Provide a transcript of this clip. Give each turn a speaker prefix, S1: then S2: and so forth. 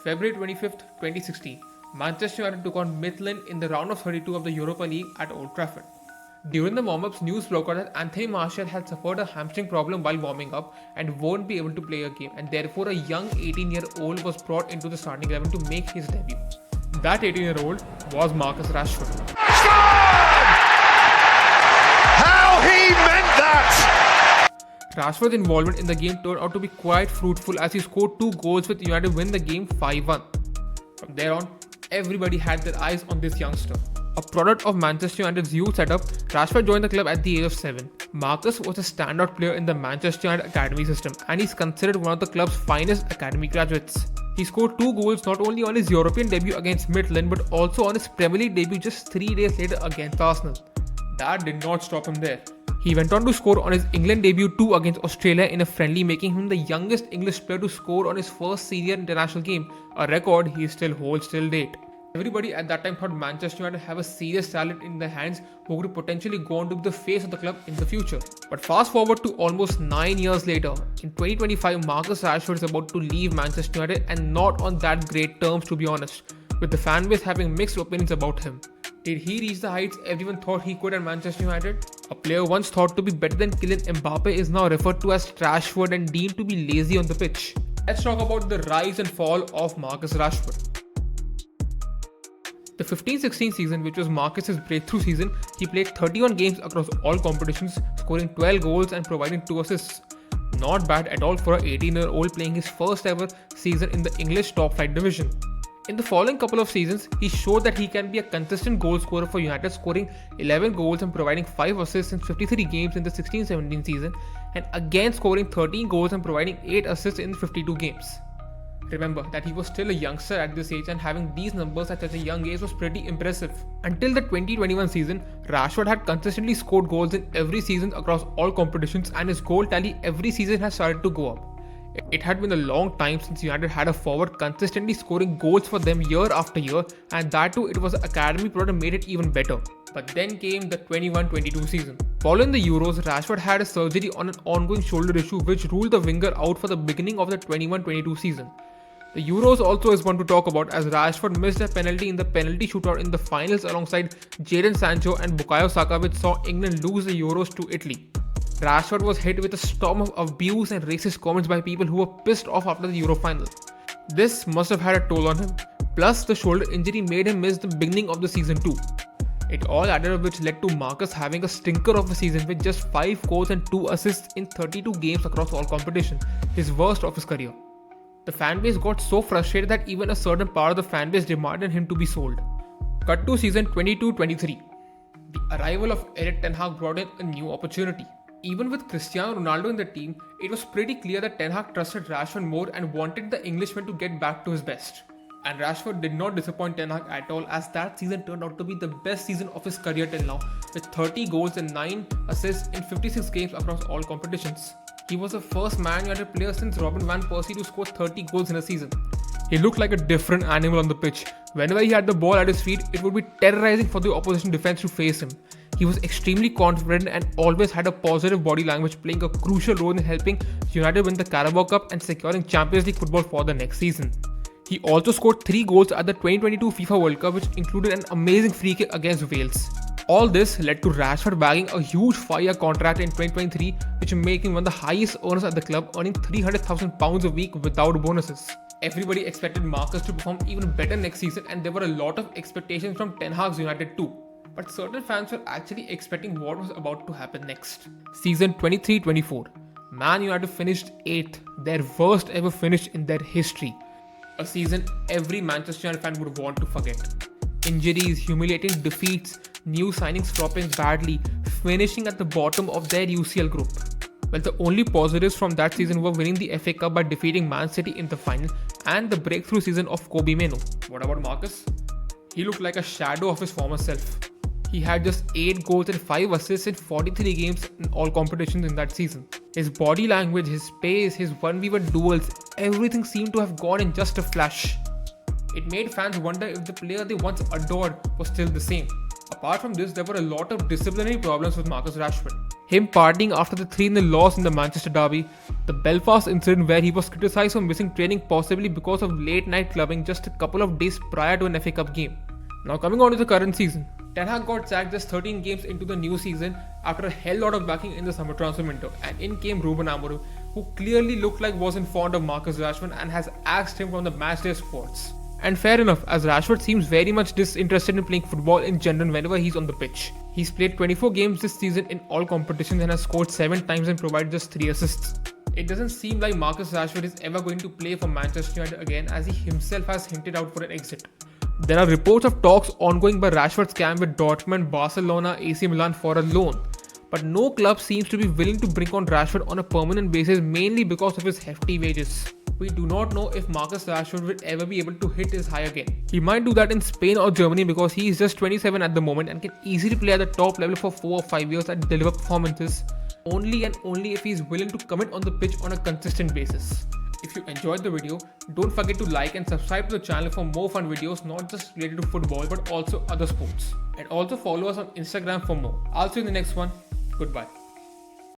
S1: February 25th, 2016, Manchester United took on Midland in the round of 32 of the Europa League at Old Trafford. During the warm-ups, news broke out that Anthony Martial had suffered a hamstring problem while warming up and won't be able to play a game, and therefore a young 18-year-old was brought into the starting 11 to make his debut. That 18-year-old was Marcus Rashford.
S2: How he meant that!
S1: Rashford's involvement in the game turned out to be quite fruitful as he scored 2 goals with United win the game 5-1. From there on, everybody had their eyes on this youngster. A product of Manchester United's youth setup, Rashford joined the club at the age of 7. Marcus was a standout player in the Manchester United academy system and he's considered one of the club's finest academy graduates. He scored 2 goals not only on his European debut against Midland but also on his Premier League debut just 3 days later against Arsenal. That did not stop him there. He went on to score on his England debut too against Australia in a friendly, making him the youngest English player to score on his first senior international game, a record he still holds till date. Everybody at that time thought Manchester United have a serious talent in their hands who could potentially go on to be the face of the club in the future. But fast forward to almost 9 years later, in 2025, Marcus Rashford is about to leave Manchester United and not on that great terms, to be honest, with the fan base having mixed opinions about him. Did he reach the heights everyone thought he could at Manchester United? A player once thought to be better than Kylian Mbappe is now referred to as Trashford and deemed to be lazy on the pitch. Let's talk about the rise and fall of Marcus Rashford. The 15-16 season, which was Marcus's breakthrough season, he played 31 games across all competitions, scoring 12 goals and providing 2 assists. Not bad at all for an 18-year-old playing his first ever season in the English top flight division. In the following couple of seasons, he showed that he can be a consistent goal scorer for United, scoring 11 goals and providing 5 assists in 53 games in the 16-17 season, and again scoring 13 goals and providing 8 assists in 52 games. Remember that he was still a youngster at this age, and having these numbers at such a young age was pretty impressive. Until the 2021 season, Rashford had consistently scored goals in every season across all competitions, and his goal tally every season has started to go up. It had been a long time since United had a forward consistently scoring goals for them year after year, and that too it was an academy product made it even better. But then came the 21-22 season. Following the Euros, Rashford had a surgery on an ongoing shoulder issue which ruled the winger out for the beginning of the 21-22 season. The Euros also is one to talk about as Rashford missed a penalty in the penalty shootout in the finals alongside Jadon Sancho and Bukayo Saka, which saw England lose the Euros to Italy. Rashford was hit with a storm of abuse and racist comments by people who were pissed off after the Euro final. This must have had a toll on him. Plus, the shoulder injury made him miss the beginning of the season too. It all added up, which led to Marcus having a stinker of a season with just 5 goals and 2 assists in 32 games across all competitions, his worst of his career. The fanbase got so frustrated that even a certain part of the fanbase demanded him to be sold. Cut to season 22-23. The arrival of Erik Ten Hag brought in a new opportunity. Even with Cristiano Ronaldo in the team, it was pretty clear that Ten Hag trusted Rashford more and wanted the Englishman to get back to his best. And Rashford did not disappoint Ten Hag at all, as that season turned out to be the best season of his career till now, with 30 goals and 9 assists in 56 games across all competitions. He was the first Man United player since Robin van Persie to score 30 goals in a season. He looked like a different animal on the pitch. Whenever he had the ball at his feet, it would be terrorizing for the opposition defense to face him. He was extremely confident and always had a positive body language, playing a crucial role in helping United win the Carabao Cup and securing Champions League football for the next season. He also scored 3 goals at the 2022 FIFA World Cup, which included an amazing free kick against Wales. All this led to Rashford bagging a huge 5-year contract in 2023, which made him one of the highest earners at the club, earning £300,000 a week without bonuses. Everybody expected Marcus to perform even better next season, and there were a lot of expectations from Ten Hag's United too. But certain fans were actually expecting what was about to happen next. Season 23-24. Man United finished 8th, their worst ever finish in their history. A season every Manchester United fan would want to forget. Injuries, humiliating defeats, new signings flopping badly, finishing at the bottom of their UCL group. Well, the only positives from that season were winning the FA Cup by defeating Man City in the final and the breakthrough season of Kobbie Mainoo. What about Marcus? He looked like a shadow of his former self. He had just 8 goals and 5 assists in 43 games in all competitions in that season. His body language, his pace, his 1v1 duels, everything seemed to have gone in just a flash. It made fans wonder if the player they once adored was still the same. Apart from this, there were a lot of disciplinary problems with Marcus Rashford. him partying after the 3-0 loss in the Manchester derby, the Belfast incident where he was criticised for missing training possibly because of late night clubbing just a couple of days prior to an FA Cup game. Now coming on to the current season, Ten Hag got sacked just 13 games into the new season after a hell lot of backing in the summer transfer window, and in came Ruben Amorim, who clearly looked like wasn't fond of Marcus Rashford and has axed him from the matchday squads. And fair enough, as Rashford seems very much disinterested in playing football in general whenever he's on the pitch. He's played 24 games this season in all competitions and has scored 7 times and provided just 3 assists. It doesn't seem like Marcus Rashford is ever going to play for Manchester United again, as he himself has hinted out for an exit. There are reports of talks ongoing by Rashford's camp with Dortmund, Barcelona, AC Milan for a loan. But no club seems to be willing to bring on Rashford on a permanent basis, mainly because of his hefty wages. We do not know if Marcus Rashford will ever be able to hit his high again. He might do that in Spain or Germany because he is just 27 at the moment and can easily play at the top level for 4 or 5 years and deliver performances only and only if he is willing to commit on the pitch on a consistent basis. If you enjoyed the video, don't forget to like and subscribe to the channel for more fun videos not just related to football but also other sports. And also follow us on Instagram for more. I'll see you in the next one. Goodbye.